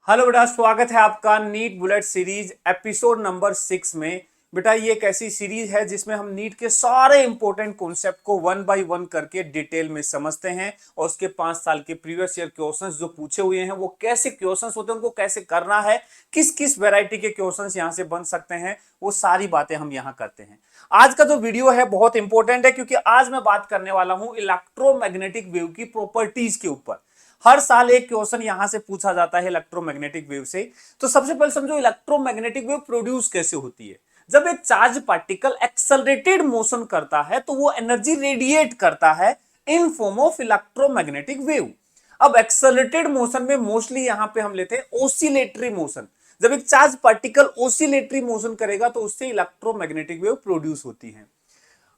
Hello बेटा, स्वागत है आपका NEET bullet series episode number 6 में। बेटा ये एक ऐसी सीरीज है जिसमें हम नीट के सारे इंपॉर्टेंट कॉन्सेप्ट को वन बाय वन करके डिटेल में समझते हैं और उसके 5 साल के प्रीवियस ईयर क्वेश्चंस जो पूछे हुए हैं वो कैसे क्वेश्चंस होते हैं, उनको कैसे करना है, किस किस वैरायटी के क्वेश्चंस यहां से बन सकते हैं, वो सारी बातें हम यहां करते हैं। आज का जो वीडियो है बहुत इंपॉर्टेंट है क्योंकि आज मैं बात करने वाला हूं इलेक्ट्रोमैग्नेटिक वेव की प्रॉपर्टीज के ऊपर। हर साल एक क्वेश्चन यहां से पूछा जाता है इलेक्ट्रोमैग्नेटिक वेव से। तो सबसे पहले समझो इलेक्ट्रोमैग्नेटिक वेव प्रोड्यूस कैसे होती है। जब एक चार्ज पार्टिकल एक्सेलरेटेड मोशन करता है तो वो एनर्जी रेडिएट करता है in form of electromagnetic wave. अब एक्सेलरेटेड मोशन में मोस्टली यहां पे हम लेते हैं ओसिलेटरी मोशन। जब एक चार्ज पार्टिकल ओसिलेटरी मोशन करेगा तो उससे इलेक्ट्रोमैग्नेटिक वेव प्रोड्यूस होती है।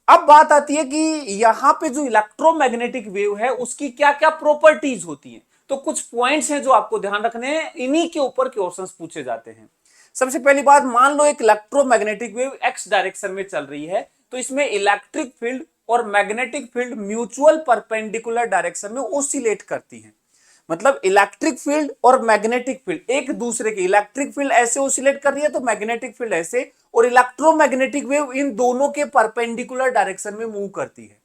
अब बात आती है कि यहां पे जो इलेक्ट्रोमैग्नेटिक वेव है उसकी क्या क्या प्रॉपर्टीज होती हैं। तो कुछ पॉइंट्स हैं जो आपको ध्यान रखने हैं, इन्हीं के ऊपर क्वेश्चंस पूछे जाते हैं। सबसे पहली बात, मान लो एक इलेक्ट्रोमैग्नेटिक वेव एक्स डायरेक्शन में चल रही है तो इसमें इलेक्ट्रिक फील्ड और magnetic field mutual perpendicular direction में ओसिलेट करती हैं। मतलब इलेक्ट्रिक फील्ड और मैग्नेटिक फील्ड एक दूसरे के, इलेक्ट्रिक फील्ड ऐसे ओसिलेट कर रही है तो मैग्नेटिक फील्ड ऐसे, और इलेक्ट्रोमैग्नेटिक वेव इन दोनों के परपेंडिकुलर डायरेक्शन में मूव करती है।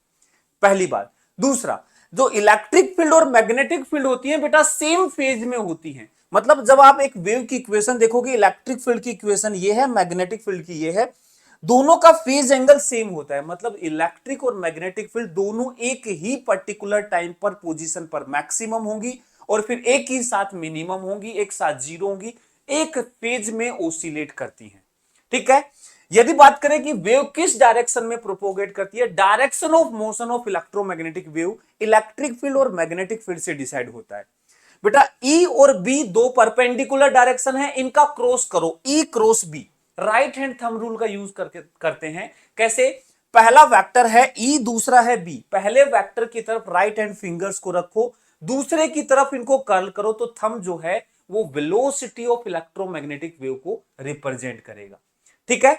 पहली बात। दूसरा, जो इलेक्ट्रिक फील्ड और मैग्नेटिक फील्ड होती है बेटा सेम फेज में होती है। मतलब जब आप एक वेव की इक्वेशन देखोगे, इलेक्ट्रिक फील्ड की इक्वेशन ये है, मैग्नेटिक फील्ड की ये है, दोनों का फेज एंगल सेम होता है। मतलब इलेक्ट्रिक और मैग्नेटिक फील्ड दोनों एक ही पर्टिकुलर टाइम पर पोजीशन पर मैक्सिमम होंगी और फिर एक ही साथ मिनिमम होंगी, एक साथ जीरो होंगी, एक फेज में ओसिलेट करती हैं। ठीक है। यदि बात करें कि वेव किस डायरेक्शन में प्रोपोगेट करती है, direction of motion of electromagnetic wave electric field और मैग्नेटिक फील्ड से डिसाइड होता है। बेटा ई और बी दो परपेंडिकुलर डायरेक्शन है, इनका क्रॉस करो, E cross B. Right hand thumb rule का यूज करके करते हैं। कैसे? पहला वेक्टर है ई, दूसरा है बी। पहले वेक्टर की तरफ राइट हैंड फिंगर्स को रखो, दूसरे की तरफ इनको कर्ल करो तो थंब जो है वो वेलोसिटी ऑफ इलेक्ट्रोमैग्नेटिक वेव को रिप्रेजेंट करेगा। ठीक है।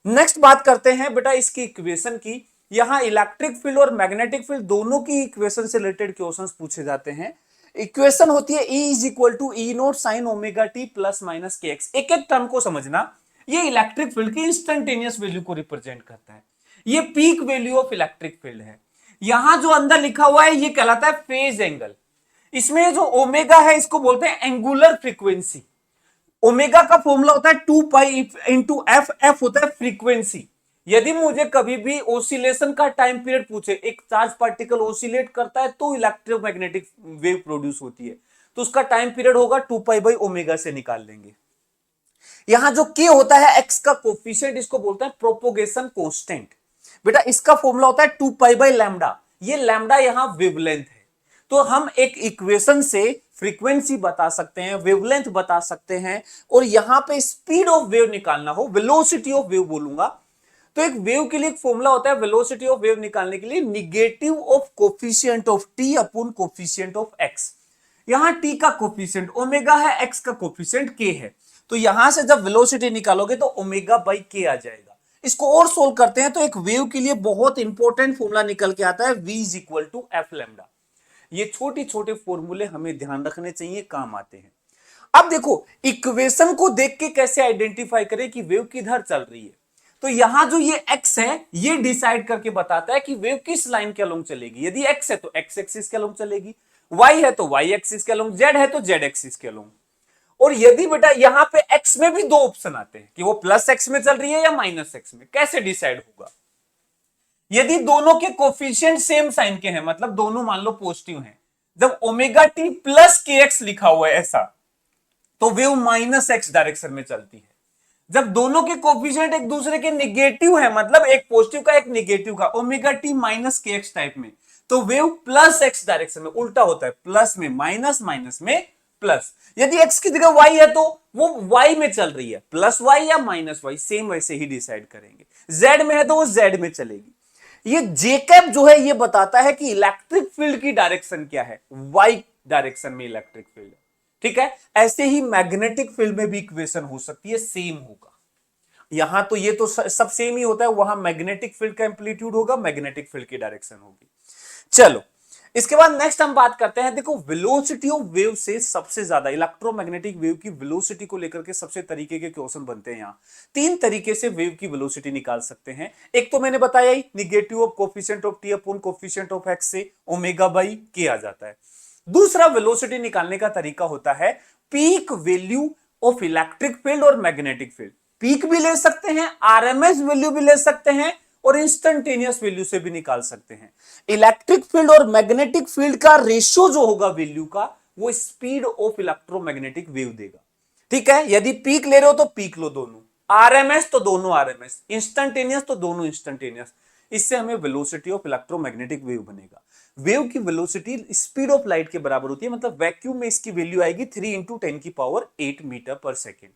नेक्स्ट बात करते हैं बेटा इसकी इक्वेशन की। यहां इलेक्ट्रिक फील्ड और मैग्नेटिक फील्ड दोनों की इक्वेशन से रिलेटेड क्वेश्चंस पूछे जाते हैं। इक्वेशन होती है E is equal to E naught sine omega t plus minus k x. एक एक टर्म को समझना। ये इलेक्ट्रिक फील्ड की इंस्टेंटेनियस वैल्यू को रिप्रेजेंट करता है। ये peak value of electric field है। यहां जो अंदर लिखा हुआ है ये कहलाता है फेज एंगल। इसमें जो ओमेगा है इसको बोलते हैं एंगुलर फ्रीक्वेंसी। ओमेगा का फॉर्मूला होता है 2 पाई इंटू एफ। एफ होता है फ्रीक्वेंसी। यदि मुझे कभी भी ओसिलेशन का टाइम पीरियड पूछे, एक चार्ज पार्टिकल ओसिलेट करता है तो इलेक्ट्रोमैग्नेटिक वेव प्रोड्यूस होती है, तो उसका टाइम पीरियड होगा 2 पाई बाई ओमेगा से निकाल लेंगे। यहां जो के होता है एक्स का कोफिशिएंट, इसको बोलते हैं प्रोपोगेशन कांस्टेंट। बेटा इसका फॉर्मूला होता है 2 पाई बाई लैम्डा। ये लैम्डा यहां वेवलेंथ है। तो हम एक इक्वेशन से फ्रीक्वेंसी बता सकते हैं, वेवलेंथ बता सकते हैं, और यहां पे स्पीड ऑफ वेव निकालना हो, वेलोसिटी ऑफ वेव बोलूंगा, तो एक वेव के लिए एक फॉर्मूला होता है वेलोसिटी ऑफ वेव निकालने के लिए, negative of coefficient of T upon coefficient of x. यहां टी का कोफिशिएंट ओमेगा है, एक्स का कोफिशिएंट के है, तो यहां से जब वेलोसिटी निकालोगे तो ओमेगा बाई के आ जाएगा। इसको और सोल्व करते हैं तो एक वेव के लिए बहुत इंपॉर्टेंट फॉर्मूला निकल के आता है, v is equal to f lambda. ये छोटे छोटे फॉर्मूले हमें ध्यान रखने चाहिए, काम आते हैं। अब देखो इक्वेशन को देख के कैसे आइडेंटिफाई करें कि वेव किधर चल रही है। तो यहां जो ये x है ये डिसाइड करके बताता है कि वेव किस लाइन के अलोंग चलेगी। यदि x है तो x एक्सिस के अलोंग चलेगी, y है तो y एक्सिस के अलोंग, z है तो z एक्सिस के अलोंग। और यदि बेटा यहां पे x में भी दो ऑप्शन आते हैं कि वो प्लस x में चल रही है या माइनस x में, कैसे डिसाइड होगा? यदि दोनों के कोफिशिएंट सेम साइन के हैं, मतलब दोनों मान लो पॉजिटिव हैं, जब ओमेगा टी प्लस के एक्स लिखा हुआ है ऐसा, तो वेव माइनस एक्स डायरेक्शन में चलती है। जब दोनों के कोफिशिएंट एक दूसरे के निगेटिव है, मतलब एक पॉजिटिव का एक निगेटिव का, omega T minus k x type में, तो वेव प्लस एक्स डायरेक्शन में, उल्टा होता है, प्लस में माइनस, माइनस में प्लस। यदि एक्स की जगह वाई है तो वो वाई में चल रही है, प्लस वाई या माइनस वाई, सेम वैसे ही डिसाइड करेंगे। जेड में है तो वो जेड में चलेगी। ये जेकैब जो है ये बताता है कि इलेक्ट्रिक फील्ड की डायरेक्शन क्या है, वाई डायरेक्शन में इलेक्ट्रिक फील्ड। ठीक है। ऐसे ही मैग्नेटिक फील्ड में भी इक्वेशन हो सकती है, सेम होगा। यहां तो ये तो सब सेम ही होता है, वहां मैग्नेटिक फील्ड का एम्पलीट्यूड होगा, मैग्नेटिक फील्ड की डायरेक्शन होगी। चलो इसके बाद नेक्स्ट हम बात करते हैं, देखो वेलोसिटी ऑफ वेव से सबसे ज्यादा इलेक्ट्रोमैग्नेटिक वेव की वेलोसिटी को लेकर के सबसे तरीके के क्वेश्चन बनते हैं। यहां तीन तरीके से वेव की वेलोसिटी निकाल सकते हैं। एक तो मैंने बताया ही, negative of coefficient of T upon coefficient of X से ओमेगा बाई के आ जाता है। दूसरा वेलोसिटी निकालने का तरीका होता है peak value of electric field और मैग्नेटिक फील्ड। पीक भी ले सकते हैं, आरएमएस वैल्यू भी ले सकते हैं और इंस्टेंटेनियस वैल्यू से भी निकाल सकते हैं। इलेक्ट्रिक फील्ड और मैग्नेटिक फील्ड का रेशियो जो होगा वैल्यू का, वो स्पीड ऑफ इलेक्ट्रोमैग्नेटिक वेव देगा। ठीक है, यदि पीक ले रहे हो तो पीक लो दोनों, आरएमएस तो दोनों आरएमएस, इंस्टेंटेनियस तो दोनों इंस्टेंटेनियस। इससे हमें वेलोसिटी ऑफ इलेक्ट्रोमैग्नेटिक वेव बनेगा। वेव की वेलोसिटी स्पीड ऑफ लाइट के बराबर होती है, मतलब वैक्यूम में इसकी वैल्यू आएगी 3 इंटू 10 की पावर 8 मीटर पर सेकेंड।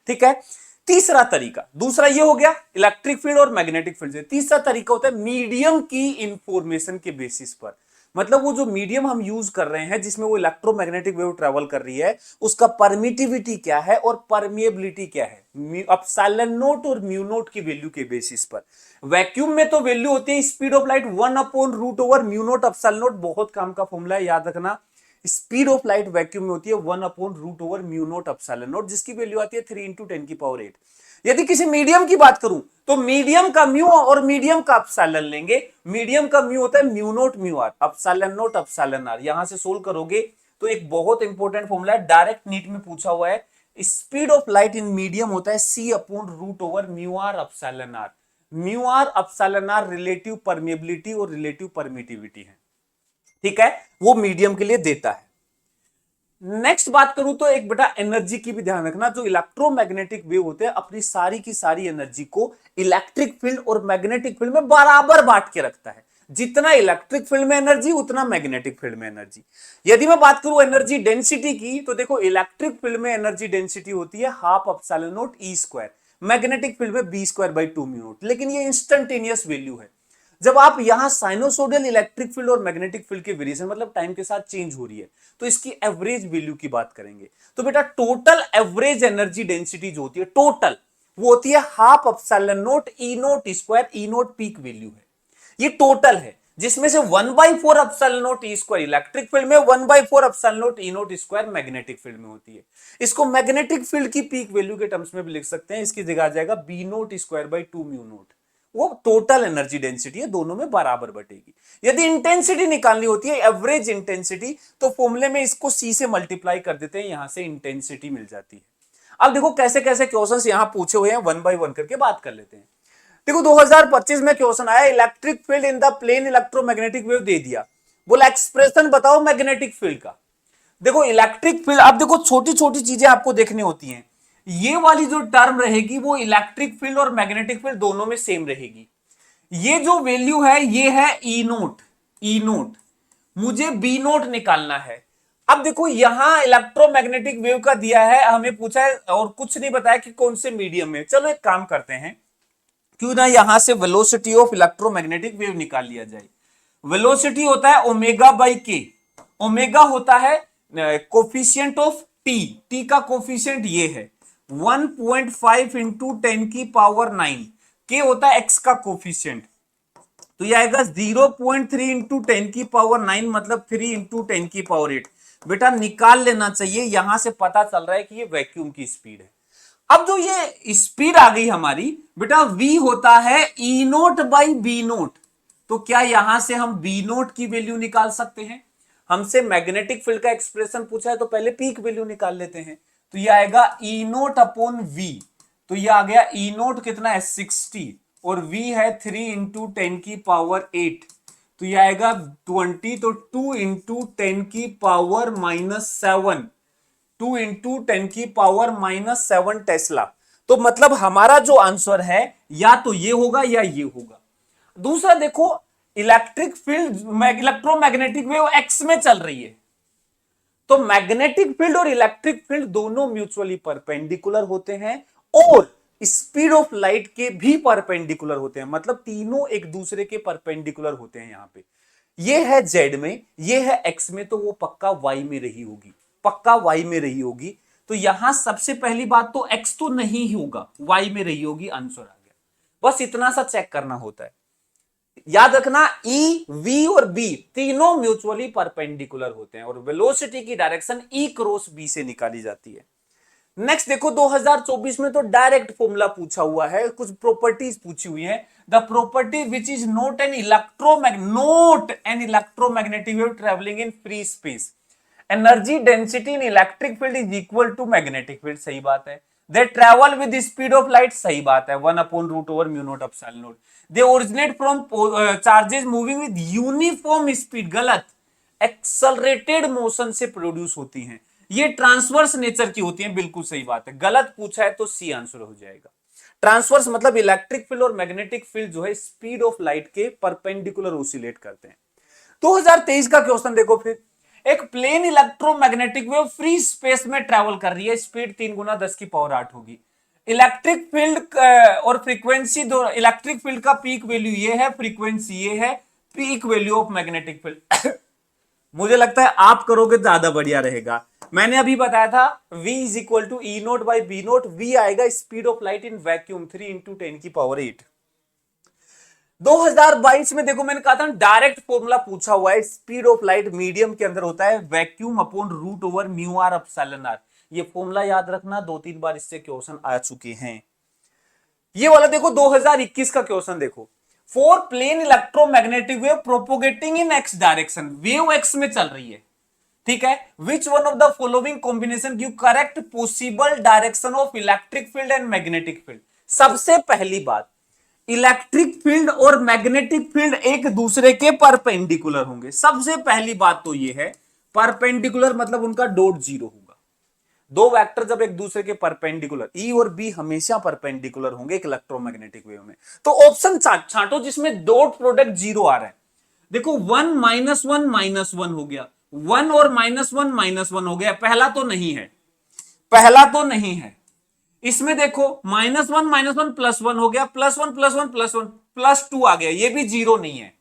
ठीक है, तीसरा तरीका, दूसरा ये हो गया इलेक्ट्रिक फील्ड और मैग्नेटिक फील्ड से। तीसरा तरीका होता है मीडियम की इंफॉर्मेशन के बेसिस पर, मतलब वो जो मीडियम हम यूज कर रहे हैं जिसमें वो इलेक्ट्रोमैग्नेटिक वेव ट्रेवल कर रही है, उसका परमिटिविटी क्या है और परमिएबिलिटी क्या है, एप्सिलॉन नॉट और म्यू नॉट की वैल्यू के बेसिस पर। वैक्यूम में तो वैल्यू होती है speed of light 1 upon root over mu naught epsilon naught, बहुत काम का फॉर्मूला है, याद रखना। स्पीड ऑफ लाइट वैक्यूम में होती है 1 upon root over mu naught epsilon naught, जिसकी वैल्यू आती है 3 इंटू 10 की पावर 8। यदि किसी मीडियम की बात करूं तो मीडियम का म्यू और मीडियम का एप्सिलॉन लेंगे। मीडियम का म्यू होता है mu naught mu R, epsilon naught epsilon R. यहां से सोल्व करोगे तो एक बहुत इंपॉर्टेंट फॉर्मूला है, डायरेक्ट नीट में पूछा हुआ है। Speed of light in medium होता है C upon root over mu R epsilon R. Mu R epsilon R relative permeability और रिलेटिव परमिटिविटी है। ठीक है, वो मीडियम के लिए देता है। नेक्स्ट बात करूं तो एक बेटा एनर्जी की भी ध्यान रखना। जो इलेक्ट्रोमैग्नेटिक वेव होते हैं अपनी सारी की सारी एनर्जी को इलेक्ट्रिक फील्ड और मैग्नेटिक फील्ड में बराबर बांट के रखता है। जितना इलेक्ट्रिक फील्ड में एनर्जी उतना मैग्नेटिक फील्ड में एनर्जी। यदि मैं बात करूं एनर्जी डेंसिटी की तो देखो इलेक्ट्रिक फील्ड में एनर्जी डेंसिटी होती है half epsilon naught E square, magnetic field में B square by 2 mu naught. लेकिन ये इंस्टेंटेनियस वैल्यू है। जब आप यहां साइनोसोडियल इलेक्ट्रिक फील्ड और मैग्नेटिक फील्ड की वेरिएशन मतलब टाइम के साथ चेंज हो रही है, तो इसकी एवरेज वैल्यू की बात करेंगे। तो बेटा टोटल एवरेज एनर्जी डेंसिटी जो होती है टोटल, वो होती है half epsilon naught E naught square, E naught peak value है। ये टोटल है, जिसमें से 1/4 epsilon naught E square electric field में, 1/4 epsilon naught E naught square magnetic field में होती है। इसको मैग्नेटिक फील्ड की पीक वैल्यू के टर्म्स में भी लिख सकते हैं। इसकी जगह आ जाएगा B naught square by 2 mu naught. वो टोटल एनर्जी डेंसिटी है, दोनों में बराबर बटेगी। यदि इंटेंसिटी निकालनी होती है एवरेज इंटेंसिटी, तो फॉर्मूले में इसको सी से मल्टीप्लाई कर देते हैं, यहां से इंटेंसिटी मिल जाती है। अब देखो कैसे कैसे क्वेश्चंस यहां पूछे हुए हैं, वन बाय वन करके बात कर लेते हैं। देखो 2025 में क्वेश्चन आया electric field in the plane electromagnetic wave दे दिया, बोला एक्सप्रेशन बताओ मैग्नेटिक फील्ड का। देखो इलेक्ट्रिक फील्ड, अब देखो छोटी छोटी चीजें आपको देखनी होती हैं। ये वाली जो टर्म रहेगी वो इलेक्ट्रिक फील्ड और मैग्नेटिक फील्ड दोनों में सेम रहेगी। ये जो वैल्यू है ये है ई नोट, ई नोट, मुझे बी नोट निकालना है। अब देखो यहां इलेक्ट्रोमैग्नेटिक वेव का दिया है, हमें पूछा है और कुछ नहीं बताया कि कौन से मीडियम में। चलो एक काम करते हैं, क्यों ना यहां से वेलोसिटी ऑफ इलेक्ट्रोमैग्नेटिक वेव निकाल लिया जाए। वेलोसिटी होता है ओमेगा बाई के। ओमेगा होता है कोफिशिएंट ऑफ टी, टी का कोफिशिएंट ये है 1.5 इंटू 10 की पावर 9। के होता है एक्स का कोफिशिएंट, तो ये आएगा 0.3 इंटू 10 की पावर 9, मतलब 3 इंटू 10 की पावर 8। बेटा निकाल लेना चाहिए, यहां से पता चल रहा है कि ये वैक्यूम की स्पीड है। अब जो ये स्पीड आ गई हमारी बेटा, v होता है ई नोट बाई बी नोट। तो क्या यहां से हम बी नोट की वैल्यू निकाल सकते हैं? हमसे मैग्नेटिक फील्ड का एक्सप्रेशन पूछा है तो पहले पीक वैल्यू निकाल लेते हैं। तो ये आएगा ई नोट अपॉन वी, तो ये आ गया ई नोट कितना है 60 और v है 3 इंटू 10 की पावर 8, तो ये आएगा 20, तो 2 इंटू 10 की पावर -7, 2 इंटू 10 की पावर -7 टेस्ला। तो मतलब हमारा जो आंसर है या तो ये होगा या ये होगा। दूसरा देखो electric field electromagnetic wave x में चल रही है, तो मैग्नेटिक फील्ड और इलेक्ट्रिक फील्ड दोनों म्यूचुअली परपेंडिकुलर होते हैं और स्पीड ऑफ लाइट के भी परपेंडिकुलर होते हैं, मतलब तीनों एक दूसरे के परपेंडिकुलर होते हैं। यहां पे ये है जेड में, ये है एक्स में, तो वो पक्का वाई में रही होगी, पक्का वाई में रही होगी। तो यहां सबसे पहली बात तो एक्स तो नहीं होगा, वाई में रही होगी, आंसर आ गया। बस इतना सा चेक करना होता है। याद रखना ई, वी और बी तीनों म्यूचुअली परपेंडिकुलर होते हैं और वेलोसिटी की डायरेक्शन ई क्रॉस बी से निकाली जाती है। नेक्स्ट देखो 2024 में तो डायरेक्ट फॉर्मूला पूछा हुआ है, कुछ प्रॉपर्टीज पूछी हुई है। The property which is not an electromagnetic wave travelling in free space, energy density in electric field is equal to magnetic field, सही बात है। They travel with speed of light, सही बात है, 1/√/म्यू naught epsilon naught. They originate from charges moving with uniform speed, गलत, accelerated motion से produce होती हैं। ये ट्रांसवर्स नेचर की होती हैं, बिल्कुल सही बात है, गलत पूछा है तो सी आंसर हो जाएगा। ट्रांसवर्स मतलब इलेक्ट्रिक फील्ड और मैग्नेटिक फील्ड जो है स्पीड ऑफ लाइट के परपेंडिकुलर ओसिलेट करते हैं। 2023 का क्वेश्चन देखो फिर, एक plane electromagnetic wave free space में ट्रेवल कर रही है, स्पीड 3 × 10⁸ होगी। इलेक्ट्रिक फील्ड और फ्रीक्वेंसी दो, इलेक्ट्रिक फील्ड का पीक वैल्यू ये है, फ्रीक्वेंसी ये है, peak value of magnetic field मुझे लगता है आप करोगे तो ज्यादा बढ़िया रहेगा। मैंने अभी बताया था v is equal to E naught by B naught, V आएगा speed of light in vacuum 3 × 10⁸। 2022 में देखो मैंने कहा था डायरेक्ट फॉर्मूला पूछा हुआ है, स्पीड ऑफ लाइट मीडियम के अंदर होता है वैक्यूम अपॉन √/μr/ε। ये फॉर्मूला याद रखना, 2-3 बार इससे क्वेश्चन आ चुके हैं। ये वाला देखो 2021 का क्वेश्चन देखो, for plane electromagnetic wave propagating in x direction, wave x में चल रही है, ठीक है, which one of the following combination give correct possible direction of electric field and magnetic field. सबसे पहली बात, इलेक्ट्रिक फील्ड और मैग्नेटिक फील्ड एक दूसरे के परपेंडिकुलर होंगे, सबसे पहली बात तो ये है, परपेंडिकुलर मतलब उनका डॉट जीरो होगा। दो वेक्टर जब एक दूसरे के परपेंडिकुलर, ई और बी हमेशा परपेंडिकुलर होंगे एक इलेक्ट्रोमैग्नेटिक वेव में, तो ऑप्शन छांटो जिसमें डॉट प्रोडक्ट जीरो आ रहा है। देखो 1 -1 -1 हो गया, 1 और -1 -1 हो गया, पहला तो नहीं है, पहला तो नहीं है। इसमें देखो -1 -1 +1 हो गया, +1 +1 +1 +2 आ गया, ये भी जीरो नहीं है।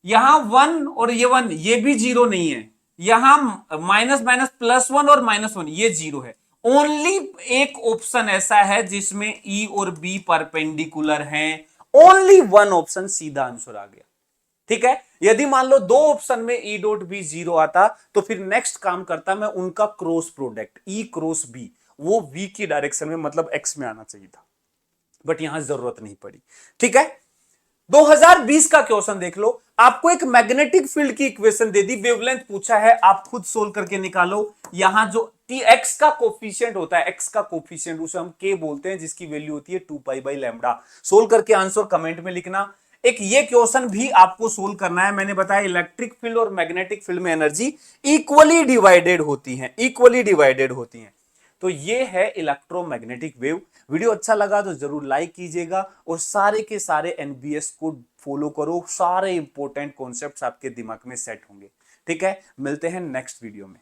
यहां 1 और ये 1 ये भी जीरो नहीं है, यहां माइनस माइनस +1 और -1 ये जीरो है। ओनली एक ऑप्शन ऐसा है जिसमें ई और बी परपेंडिकुलर हैं, ओनली वन ऑप्शन, सीधा आंसर आ गया। ठीक है, यदि मान लो दो ऑप्शन में ई डॉट बी जीरो आता तो फिर नेक्स्ट काम करता मैं उनका क्रॉस प्रोडक्ट, ई क्रॉस बी, वो वी की डायरेक्शन में मतलब एक्स में आना चाहिए था, बट यहां जरूरत नहीं पड़ी। ठीक है, 2020 का क्वेश्चन देख लो, आपको एक मैग्नेटिक फील्ड की इक्वेशन दे दी, वेवलेंथ पूछा है, आप खुद सोल्व करके निकालो। यहां जो एक्स का कोफिशिएंट होता है, एक्स का कोफिशिएंट उसे हम के बोलते हैं, जिसकी वैल्यू होती है 2π/λ। सोल्व करके आंसर कमेंट में लिखना। एक ये क्वेश्चन भी आपको सोल्व करना है, मैंने बताया इलेक्ट्रिक फील्ड और मैग्नेटिक फील्ड में एनर्जी इक्वली डिवाइडेड होती है, इक्वली डिवाइडेड होती है। तो ये है इलेक्ट्रोमैग्नेटिक वेव। वीडियो अच्छा लगा तो जरूर लाइक कीजिएगा और सारे के सारे एनबीएस को फॉलो करो, सारे इंपॉर्टेंट कॉन्सेप्ट्स आपके दिमाग में सेट होंगे। ठीक है, मिलते हैं नेक्स्ट वीडियो में।